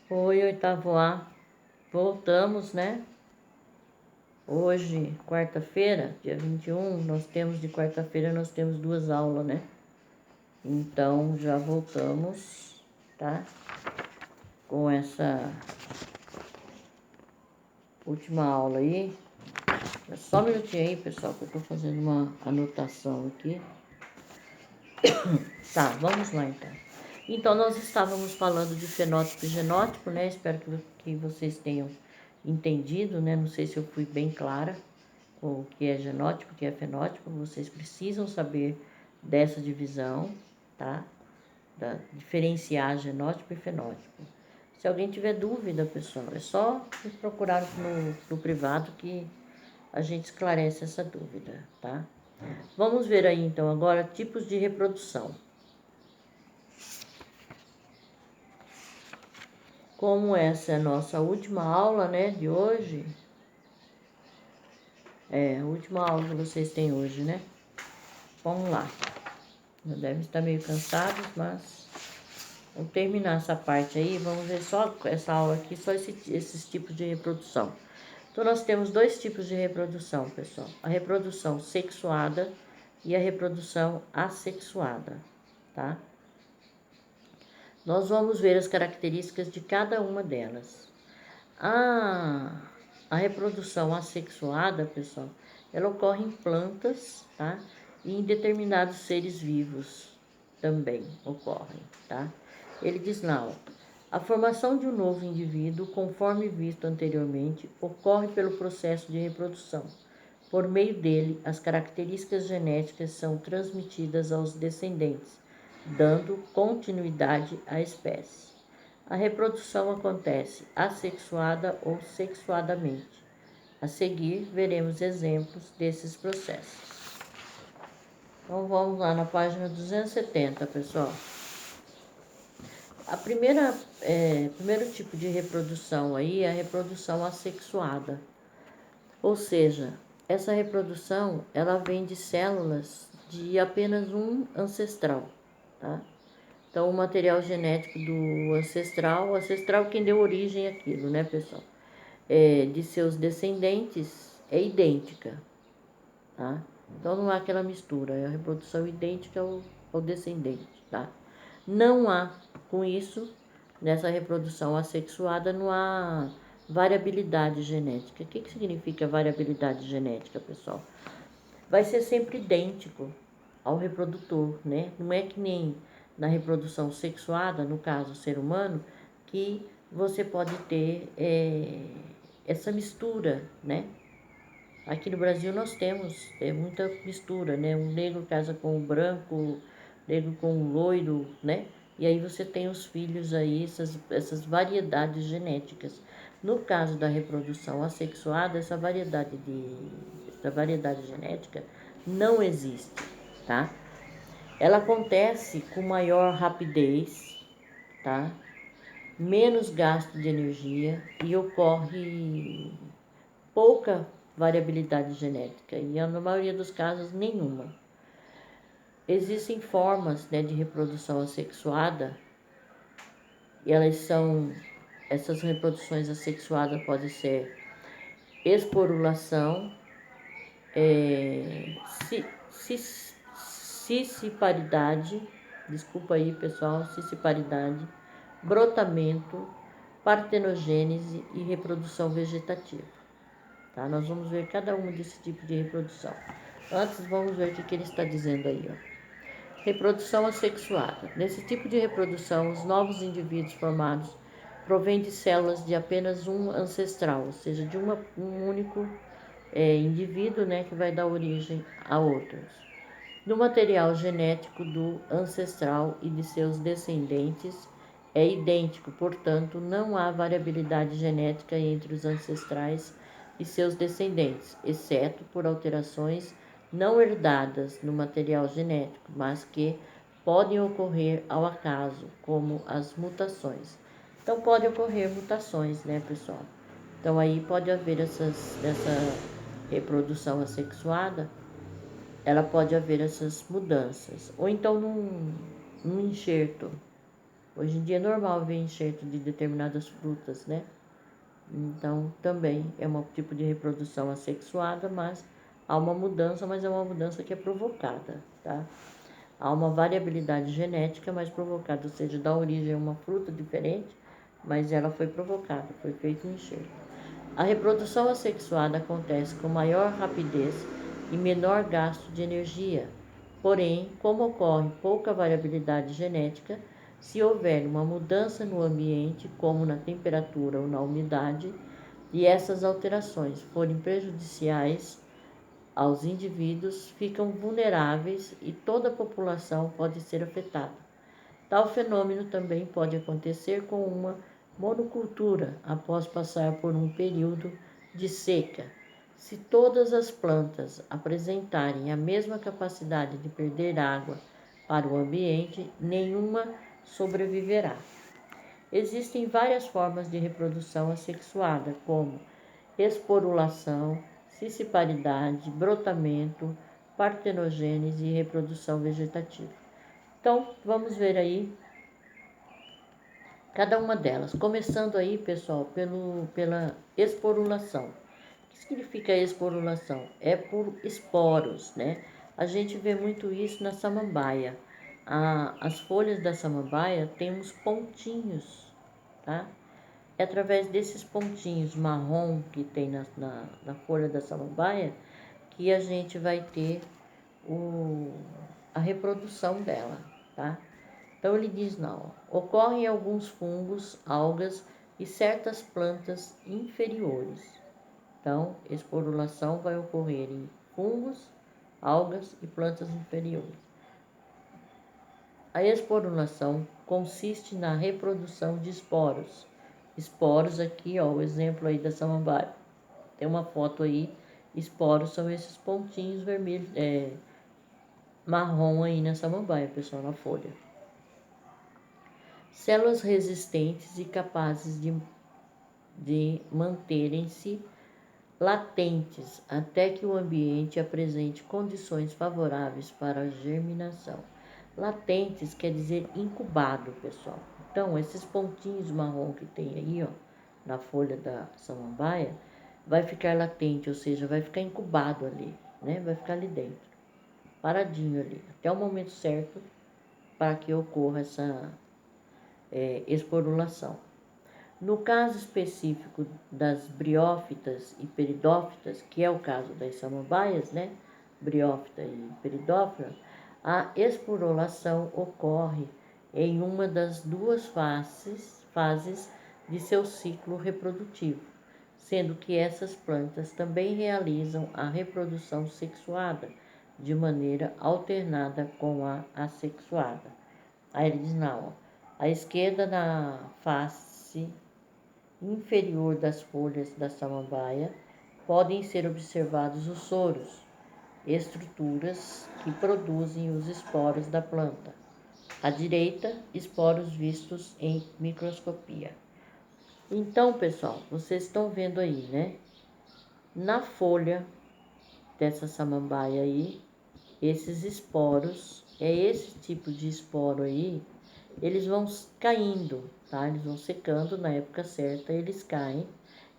Oi, oitavo A. Voltamos, né? Hoje, quarta-feira, dia 21, de quarta-feira nós temos 2 aulas, né? Então, já voltamos, tá? Com essa última aula aí. Só um minutinho aí, pessoal, que eu tô fazendo uma anotação aqui. Tá, vamos lá então. Então, nós estávamos falando de fenótipo e genótipo, né? Espero que vocês tenham entendido, né? Não sei se eu fui bem clara com o que é genótipo, o que é fenótipo. Vocês precisam saber dessa divisão, tá? Diferenciar genótipo e fenótipo. Se alguém tiver dúvida, pessoal, é só me procurar no privado que a gente esclarece essa dúvida, tá? Vamos ver aí, então, agora tipos de reprodução. Como essa é a nossa última aula, né, de hoje, a última aula que vocês têm hoje, né? Vamos lá. Já devem estar meio cansados, mas vamos terminar essa parte aí. Vamos ver só essa aula aqui, só esses tipos de reprodução. Então, nós temos 2 tipos de reprodução, pessoal. A reprodução sexuada e a reprodução assexuada, tá? Nós vamos ver as características de cada uma delas. A reprodução assexuada, pessoal, ela ocorre em plantas, tá? E em determinados seres vivos também ocorrem, tá? Ele diz lá, ó, a formação de um novo indivíduo, conforme visto anteriormente, ocorre pelo processo de reprodução. Por meio dele, as características genéticas são transmitidas aos descendentes, dando continuidade à espécie. A reprodução acontece assexuada ou sexuadamente. A seguir, veremos exemplos desses processos. Então, vamos lá na página 270, pessoal. Primeiro tipo de reprodução aí é a reprodução assexuada. Ou seja, essa reprodução, ela vem de células de apenas um ancestral, tá? Então, o material genético do ancestral quem deu origem àquilo, né, pessoal? De seus descendentes é idêntica, tá? Então, não há aquela mistura, é a reprodução idêntica ao descendente, tá? Não há, com isso, nessa reprodução assexuada, não há variabilidade genética. O que significa variabilidade genética, pessoal? Vai ser sempre idêntico ao reprodutor, né? Não é que nem na reprodução sexuada, no caso o ser humano, que você pode ter essa mistura, né? Aqui no Brasil nós temos muita mistura, né? Um negro casa com o branco, negro com o loiro, né? E aí você tem os filhos aí, essas variedades genéticas. No caso da reprodução assexuada, essa variedade genética não existe, tá? Ela acontece com maior rapidez, tá? Menos gasto de energia e ocorre pouca variabilidade genética e na maioria dos casos nenhuma. Existem formas, né, de reprodução assexuada e essas reproduções assexuadas podem ser esporulação, cissiparidade, desculpa aí pessoal, cissiparidade, brotamento, partenogênese e reprodução vegetativa. Tá? Nós vamos ver cada um desse tipo de reprodução. Antes, vamos ver o que ele está dizendo aí. Ó. Reprodução assexuada. Nesse tipo de reprodução, os novos indivíduos formados provêm de células de apenas um ancestral, ou seja, de um único indivíduo, né, que vai dar origem a outros. No material genético do ancestral e de seus descendentes é idêntico, portanto, não há variabilidade genética entre os ancestrais e seus descendentes, exceto por alterações não herdadas no material genético, mas que podem ocorrer ao acaso, como as mutações. Então, pode ocorrer mutações, né, pessoal? Então, aí pode haver essa reprodução assexuada, ela pode haver essas mudanças. Ou então, num enxerto, Hoje em dia é normal ver enxerto de determinadas frutas, né? Então, também é um tipo de reprodução assexuada, mas há uma mudança, mas é uma mudança que é provocada, tá? Há uma variabilidade genética mais provocada, ou seja, dá origem a uma fruta diferente, mas ela foi provocada, foi feito um enxerto. A reprodução assexuada acontece com maior rapidez e menor gasto de energia. Porém, como ocorre pouca variabilidade genética, se houver uma mudança no ambiente, como na temperatura ou na umidade, e essas alterações forem prejudiciais aos indivíduos, ficam vulneráveis e toda a população pode ser afetada. Tal fenômeno também pode acontecer com uma monocultura após passar por um período de seca. Se todas as plantas apresentarem a mesma capacidade de perder água para o ambiente, nenhuma sobreviverá. Existem várias formas de reprodução assexuada, como esporulação, siciparidade, brotamento, partenogênese e reprodução vegetativa. Então, vamos ver aí cada uma delas. Começando aí, pessoal, pela esporulação. O que significa esporulação? É por esporos, né? A gente vê muito isso na samambaia. As folhas da samambaia têm uns pontinhos, tá? É através desses pontinhos marrom que tem na folha da samambaia que a gente vai ter a reprodução dela, tá? Então ele diz não, ocorrem alguns fungos, algas e certas plantas inferiores. Então, esporulação vai ocorrer em fungos, algas e plantas inferiores. A esporulação consiste na reprodução de esporos. Esporos aqui, ó, o exemplo aí da samambaia. Tem uma foto aí, esporos são esses pontinhos vermelhos, marrom aí na samambaia, pessoal, na folha. Células resistentes e capazes de manterem-se latentes até que o ambiente apresente condições favoráveis para a germinação. Latentes quer dizer incubado, pessoal. Então, esses pontinhos marrom que tem aí, ó, na folha da samambaia, vai ficar latente, ou seja, vai ficar incubado ali, né? Vai ficar ali dentro, paradinho ali, até o momento certo para que ocorra essa esporulação. No caso específico das briófitas e peridófitas, que é o caso das samambaias, né? Briófita e peridófita, a esporulação ocorre em uma das duas fases de seu ciclo reprodutivo, sendo que essas plantas também realizam a reprodução sexuada de maneira alternada com a assexuada. Aí ele diz, não, à esquerda na face inferior das folhas da samambaia podem ser observados os soros, estruturas que produzem os esporos da planta. À direita, esporos vistos em microscopia. Então, pessoal, vocês estão vendo aí, né? Na folha dessa samambaia aí, esses esporos, é esse tipo de esporo aí, eles vão caindo, tá? Eles vão secando na época certa, eles caem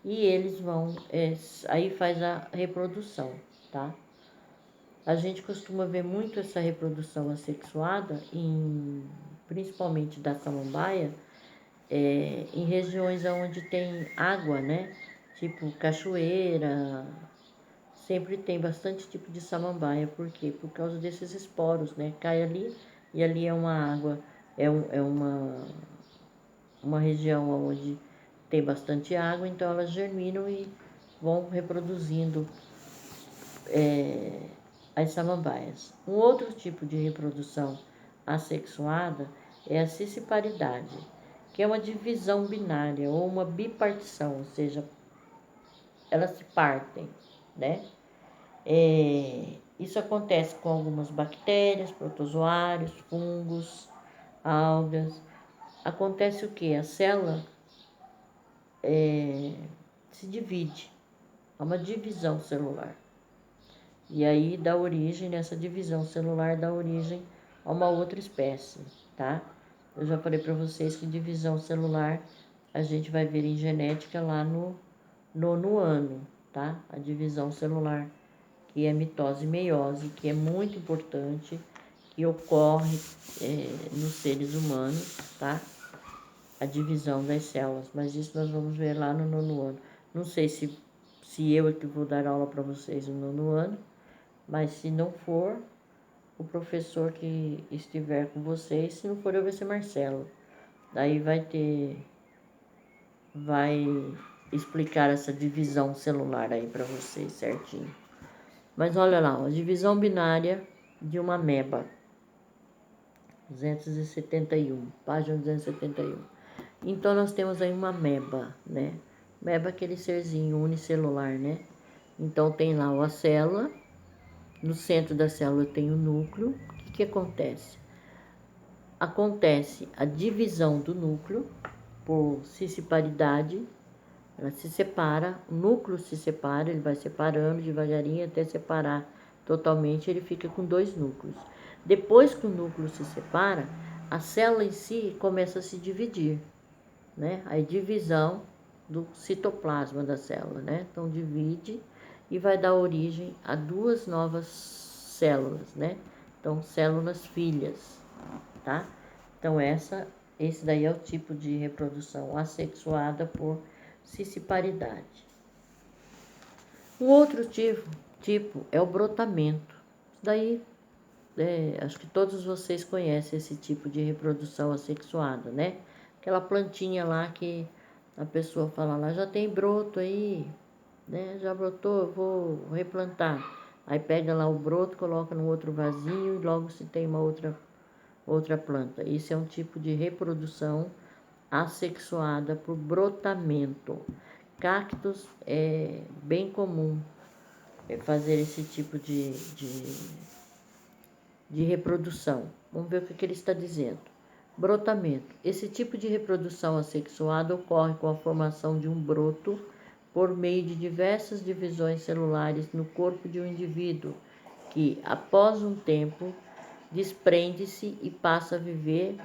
e eles vão, aí faz a reprodução, tá? A gente costuma ver muito essa reprodução assexuada, principalmente da samambaia, em regiões onde tem água, né? Tipo cachoeira, sempre tem bastante tipo de samambaia. Por quê? Por causa desses esporos, né? Cai ali e ali é uma água, é uma região onde tem bastante água, então elas germinam e vão reproduzindo as samambaias. Um outro tipo de reprodução assexuada é a cisciparidade, que é uma divisão binária ou uma bipartição, ou seja, elas se partem, né? Isso acontece com algumas bactérias, protozoários, fungos, algas. Acontece o que? A célula se divide, há uma divisão celular. E aí nessa divisão celular dá origem a uma outra espécie, tá? Eu já falei para vocês que divisão celular a gente vai ver em genética lá no 9º ano, tá? A divisão celular, que é mitose e meiose, que é muito importante, que ocorre nos seres humanos, tá? A divisão das células, mas isso nós vamos ver lá no 9º ano. Não sei se eu é que vou dar aula para vocês no 9º ano, mas se não for, o professor que estiver com vocês, se não for eu, vai ser Marcelo. Daí vai explicar essa divisão celular aí para vocês certinho. Mas olha lá, a divisão binária de uma ameba. 271, página 271. Então nós temos aí uma ameba, né? Ameba é aquele serzinho unicelular, né? Então tem lá a célula, no centro da célula tem o núcleo. O que acontece? Acontece a divisão do núcleo por cisparidade. Ela se separa, o núcleo se separa, ele vai separando devagarinho até separar totalmente, ele fica com 2 núcleos. Depois que o núcleo se separa, a célula em si começa a se dividir, né? A divisão do citoplasma da célula, né? Então divide e vai dar origem a 2 novas células, né? Então células filhas, tá? Então esse daí é o tipo de reprodução assexuada por cisparidade. Um outro tipo é o brotamento. Daí, acho que todos vocês conhecem esse tipo de reprodução assexuada, né? Aquela plantinha lá que a pessoa fala lá, já tem broto aí, né? Já brotou, eu vou replantar. Aí pega lá o broto, coloca no outro vasinho e logo se tem uma outra planta. Isso é um tipo de reprodução assexuada por brotamento. Cactos é bem comum fazer esse tipo de reprodução. Vamos ver o que ele está dizendo. Brotamento. Esse tipo de reprodução assexuada ocorre com a formação de um broto por meio de diversas divisões celulares no corpo de um indivíduo, que, após um tempo, desprende-se e passa a viver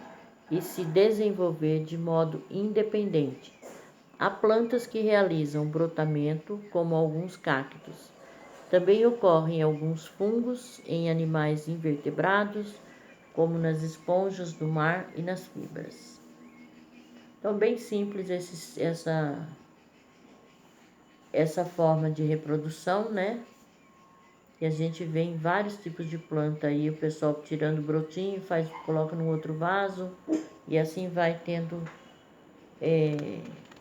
e se desenvolver de modo independente. Há plantas que realizam brotamento, como alguns cactos. Também ocorrem alguns fungos em animais invertebrados, como nas esponjas do mar e nas fibras. Então, bem simples essa forma de reprodução, né? E a gente vê em vários tipos de planta aí, o pessoal tirando o brotinho, coloca num outro vaso, e assim vai tendo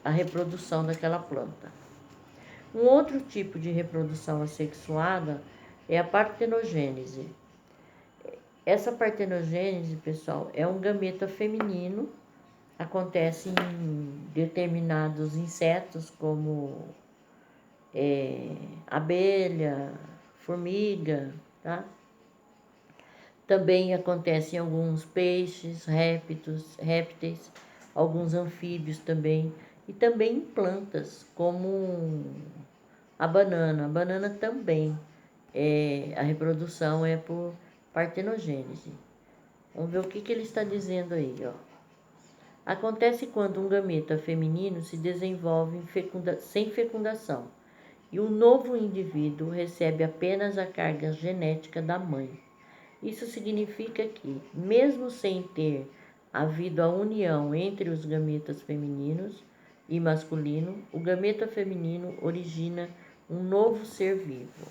a reprodução daquela planta. Um outro tipo de reprodução assexuada é a partenogênese. Essa partenogênese, pessoal, é um gameta feminino, acontece em determinados insetos, como abelha, formiga, tá? Também acontece em alguns peixes, répteis, alguns anfíbios também, e também em plantas, como a banana. A banana também, a reprodução é por partenogênese. Vamos ver o que ele está dizendo aí, ó. Acontece quando um gameta feminino se desenvolve sem fecundação e um novo indivíduo recebe apenas a carga genética da mãe. Isso significa que, mesmo sem ter havido a união entre os gametas femininos e masculino, o gameta feminino origina um novo ser vivo.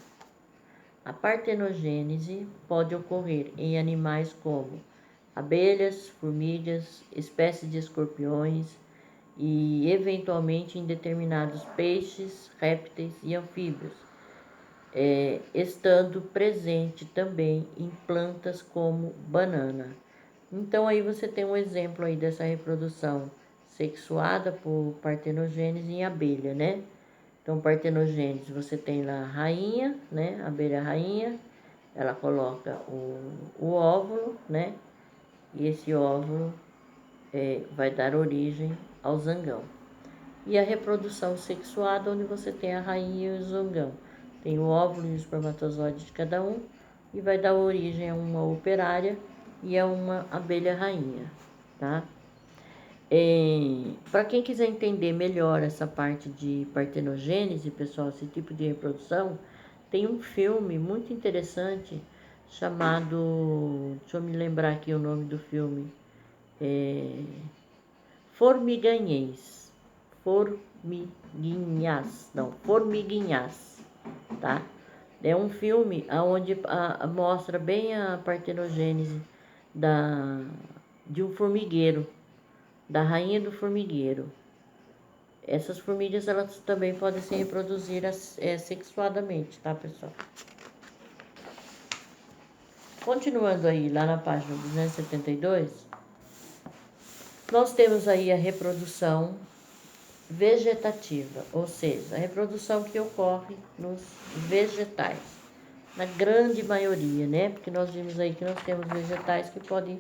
A partenogênese pode ocorrer em animais como abelhas, formigas, espécies de escorpiões e, eventualmente, em determinados peixes, répteis e anfíbios, estando presente também em plantas como banana. Então aí você tem um exemplo aí dessa reprodução sexuada por partenogênese em abelha, né? Então, partenogênese, você tem lá a rainha, né? A abelha rainha, ela coloca o óvulo, né? E esse óvulo vai dar origem ao zangão. E a reprodução sexuada, onde você tem a rainha e o zangão. Tem o óvulo e o espermatozoide de cada um, e vai dar origem a uma operária e a uma abelha rainha. tá? Para quem quiser entender melhor essa parte de partenogênese, pessoal, esse tipo de reprodução, tem um filme muito interessante chamado, deixa eu me lembrar aqui o nome do filme, Formiganhês, Formiguinhas, tá? É um filme onde mostra bem a partenogênese de um formigueiro, da rainha do formigueiro. Essas formigas, elas também podem se reproduzir sexuadamente, tá, pessoal? Continuando aí, lá na página 272, nós temos aí a reprodução vegetativa, ou seja, a reprodução que ocorre nos vegetais, na grande maioria, né? Porque nós vimos aí que nós temos vegetais que podem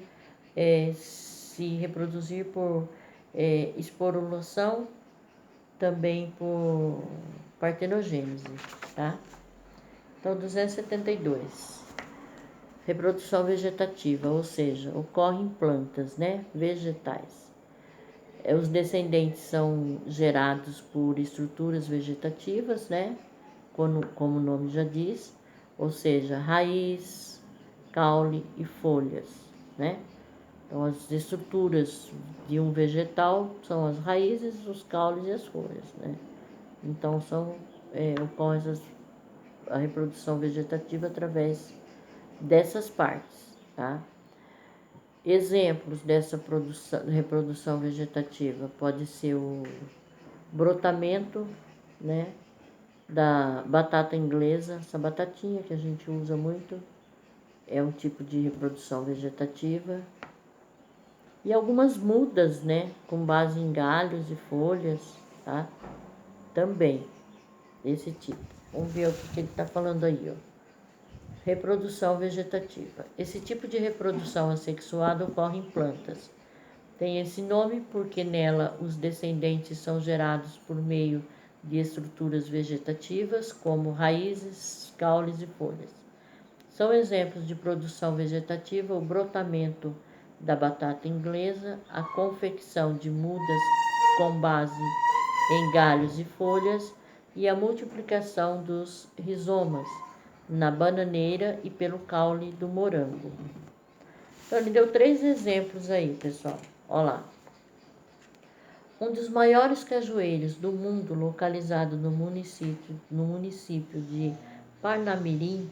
se reproduzir por esporulação, também por partenogênese, tá? Então, 272. Reprodução vegetativa, ou seja, ocorre em plantas, né? Vegetais. Os descendentes são gerados por estruturas vegetativas, né? Como o nome já diz, ou seja, raiz, caule e folhas, né? Então, as estruturas de um vegetal são as raízes, os caules e as folhas, né? Então, ocorre a reprodução vegetativa através dessas partes, tá? Exemplos dessa reprodução vegetativa pode ser o brotamento, né, da batata inglesa, essa batatinha que a gente usa muito, é um tipo de reprodução vegetativa. E algumas mudas, né, com base em galhos e folhas, tá? Também, esse tipo. Vamos ver o que ele está falando aí, ó. Reprodução vegetativa. Esse tipo de reprodução assexuada ocorre em plantas. Tem esse nome porque nela os descendentes são gerados por meio de estruturas vegetativas, como raízes, caules e folhas. São exemplos de produção vegetativa o brotamento da batata inglesa, a confecção de mudas com base em galhos e folhas e a multiplicação dos rizomas na bananeira e pelo caule do morango. Então, ele deu 3 exemplos aí, pessoal. Olha lá. Um dos maiores cajueiros do mundo, localizado no município de Parnamirim,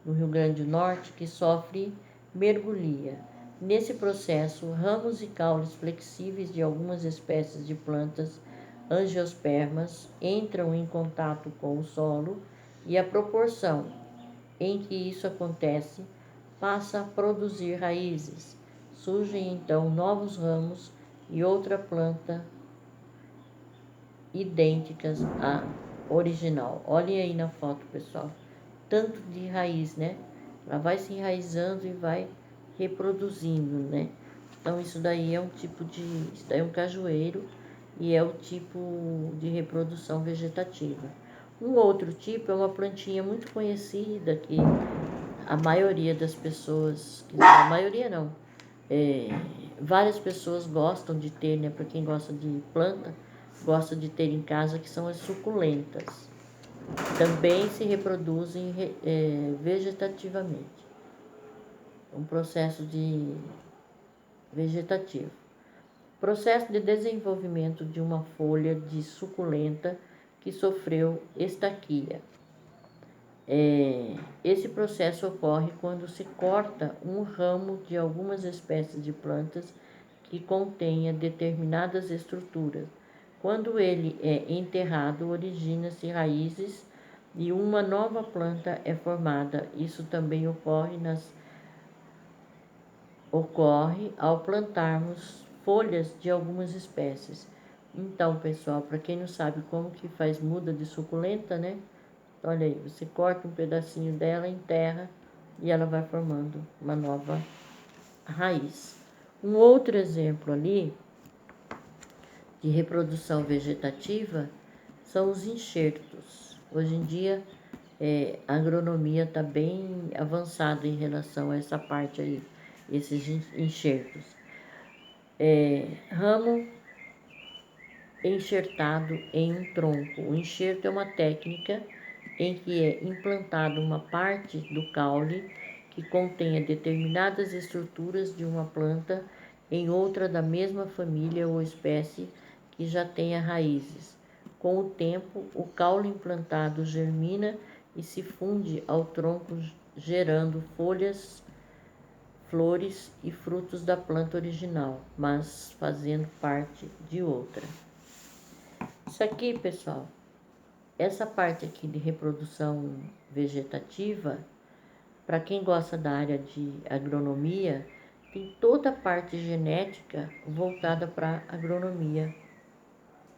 no Rio Grande do Norte, que sofre mergulhia. Nesse processo, ramos e caules flexíveis de algumas espécies de plantas angiospermas entram em contato com o solo e a proporção em que isso acontece passa a produzir raízes. Surgem então novos ramos e outra planta idênticas à original. Olhem aí na foto, pessoal. Tanto de raiz, né? Ela vai se enraizando e vai reproduzindo, né? Então, isso daí é isso daí é um cajueiro e é o tipo de reprodução vegetativa. Um outro tipo é uma plantinha muito conhecida que a maioria das pessoas, a maioria não, várias pessoas gostam de ter, né? Para quem gosta de planta, gosta de ter em casa, que são as suculentas. Também se reproduzem vegetativamente. Um processo vegetativo. Processo de desenvolvimento de uma folha de suculenta que sofreu estaquia. Esse processo ocorre quando se corta um ramo de algumas espécies de plantas que contenha determinadas estruturas. Quando ele é enterrado, origina-se raízes e uma nova planta é formada. Isso também ocorre ao plantarmos folhas de algumas espécies. Então, pessoal, para quem não sabe como que faz muda de suculenta, né? Olha aí, você corta um pedacinho dela, enterra e ela vai formando uma nova raiz. Um outro exemplo ali de reprodução vegetativa são os enxertos. Hoje em dia, a agronomia está bem avançada em relação a essa parte aí, esses enxertos. Ramo enxertado em um tronco. O enxerto é uma técnica em que é implantada uma parte do caule que contenha determinadas estruturas de uma planta em outra da mesma família ou espécie que já tenha raízes. Com o tempo, o caule implantado germina e se funde ao tronco, gerando folhas, flores e frutos da planta original, mas fazendo parte de outra. Isso aqui, pessoal, essa parte aqui de reprodução vegetativa, para quem gosta da área de agronomia, tem toda a parte genética voltada para agronomia,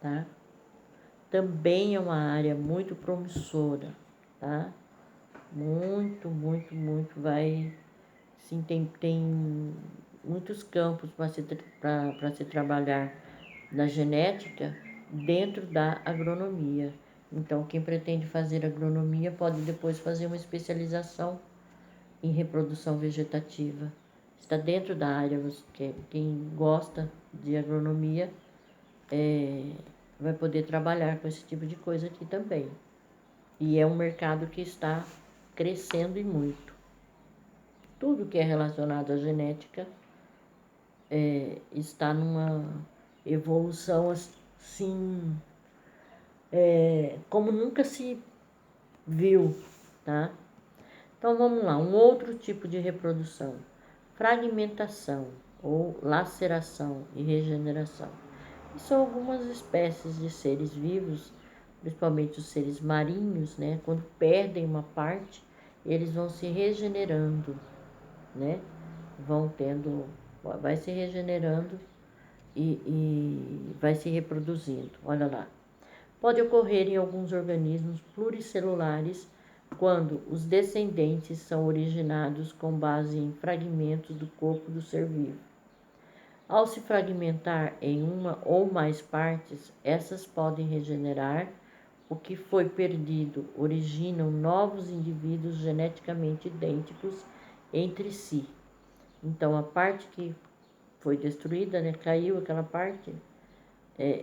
tá? Também é uma área muito promissora, tá? Muito, muito, muito, sim, tem muitos campos para se trabalhar na genética dentro da agronomia. Então, quem pretende fazer agronomia pode depois fazer uma especialização em reprodução vegetativa. Está dentro da área, quem gosta de agronomia vai poder trabalhar com esse tipo de coisa aqui também. E é um mercado que está crescendo e muito. Tudo que é relacionado à genética está numa evolução assim, como nunca se viu, tá? Então vamos lá, um outro tipo de reprodução, fragmentação ou laceração e regeneração. E são algumas espécies de seres vivos, principalmente os seres marinhos, né? Quando perdem uma parte, eles vão se regenerando, né? Vai se regenerando e vai se reproduzindo. Olha lá. Pode ocorrer em alguns organismos pluricelulares quando os descendentes são originados com base em fragmentos do corpo do ser vivo. Ao se fragmentar em uma ou mais partes, essas podem regenerar o que foi perdido, originam novos indivíduos geneticamente idênticos entre si. Então, a parte que foi destruída, né, caiu aquela parte,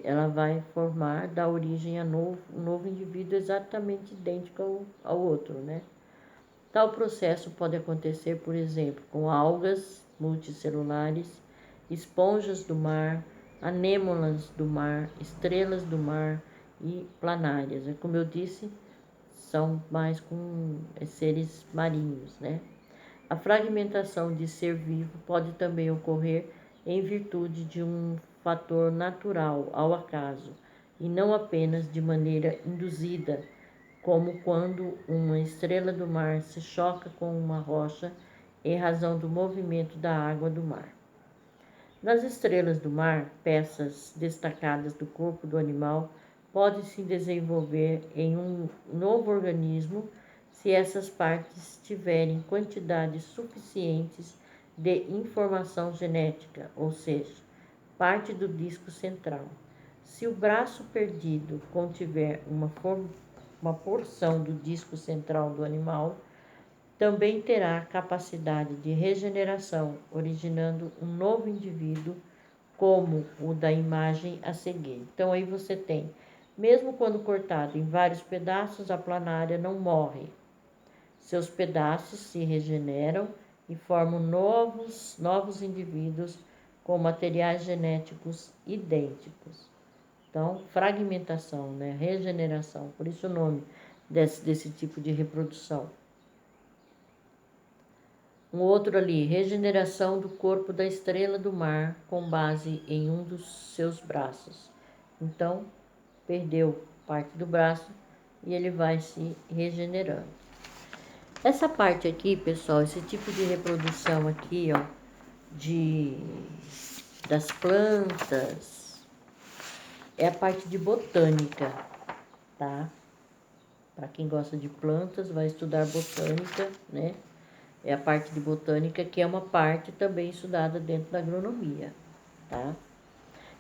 ela vai formar, dar origem a um novo indivíduo exatamente idêntico ao outro, né? Tal processo pode acontecer, por exemplo, com algas multicelulares, esponjas do mar, anêmonas do mar, estrelas do mar e planárias. Como eu disse, são mais com seres marinhos, né? A fragmentação de ser vivo pode também ocorrer em virtude de um fator natural, ao acaso, e não apenas de maneira induzida, como quando uma estrela do mar se choca com uma rocha em razão do movimento da água do mar. Nas estrelas do mar, peças destacadas do corpo do animal podem se desenvolver em um novo organismo se essas partes tiverem quantidades suficientes de informação genética, ou seja, parte do disco central. Se o braço perdido contiver uma porção do disco central do animal, também terá capacidade de regeneração, originando um novo indivíduo, como o da imagem a seguir. Então, aí você tem, mesmo quando cortado em vários pedaços, a planária não morre. Seus pedaços se regeneram e formam novos indivíduos com materiais genéticos idênticos. Então, fragmentação, né? Regeneração, por isso o nome desse tipo de reprodução. Um outro ali, regeneração do corpo da estrela do mar com base em um dos seus braços. Então, perdeu parte do braço e ele vai se regenerando. Essa parte aqui, pessoal, esse tipo de reprodução aqui, ó, das plantas, é a parte de botânica, tá? Para quem gosta de plantas, vai estudar botânica, né? É a parte de botânica, que é uma parte também estudada dentro da agronomia, tá?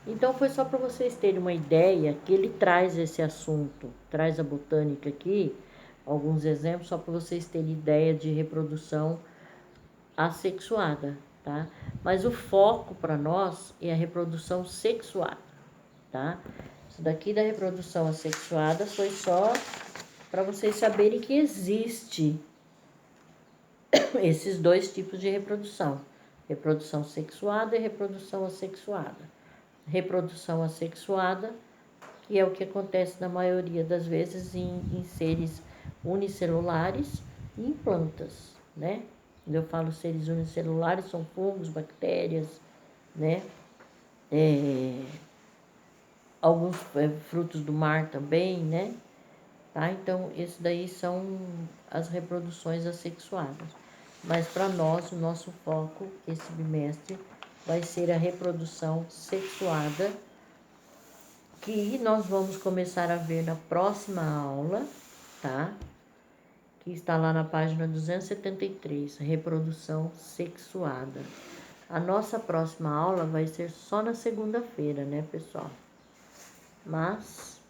Então, foi só para vocês terem uma ideia que ele traz esse assunto, traz a botânica aqui, alguns exemplos, só para vocês terem ideia de reprodução assexuada, tá? tá? Mas o foco para nós é a reprodução sexuada, tá? Isso daqui da reprodução assexuada foi só para vocês saberem que existe esses dois tipos de reprodução: reprodução sexuada e reprodução assexuada. Reprodução assexuada, que é o que acontece na maioria das vezes em seres unicelulares e em plantas, né? Quando eu falo seres unicelulares, são fungos, bactérias, né? Alguns frutos do mar também, né? Tá? Então, esse daí são as reproduções assexuadas. Mas para nós, o nosso foco esse bimestre vai ser a reprodução sexuada, que nós vamos começar a ver na próxima aula, tá? Que está lá na página 273, reprodução sexuada. A nossa próxima aula vai ser só na segunda-feira, né, pessoal? Mas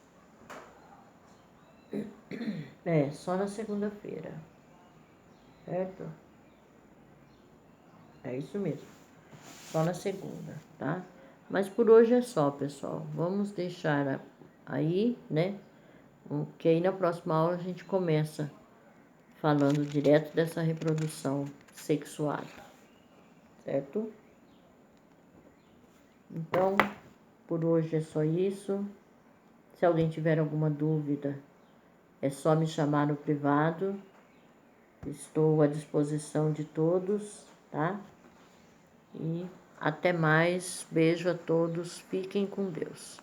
só na segunda-feira, certo? É isso mesmo, só na segunda, tá? Mas por hoje é só, pessoal. Vamos deixar aí, né? Que aí na próxima aula a gente começa falando direto dessa reprodução sexuada, certo? Então, por hoje é só isso. Se alguém tiver alguma dúvida, é só me chamar no privado. Estou à disposição de todos, tá? E até mais. Beijo a todos. Fiquem com Deus.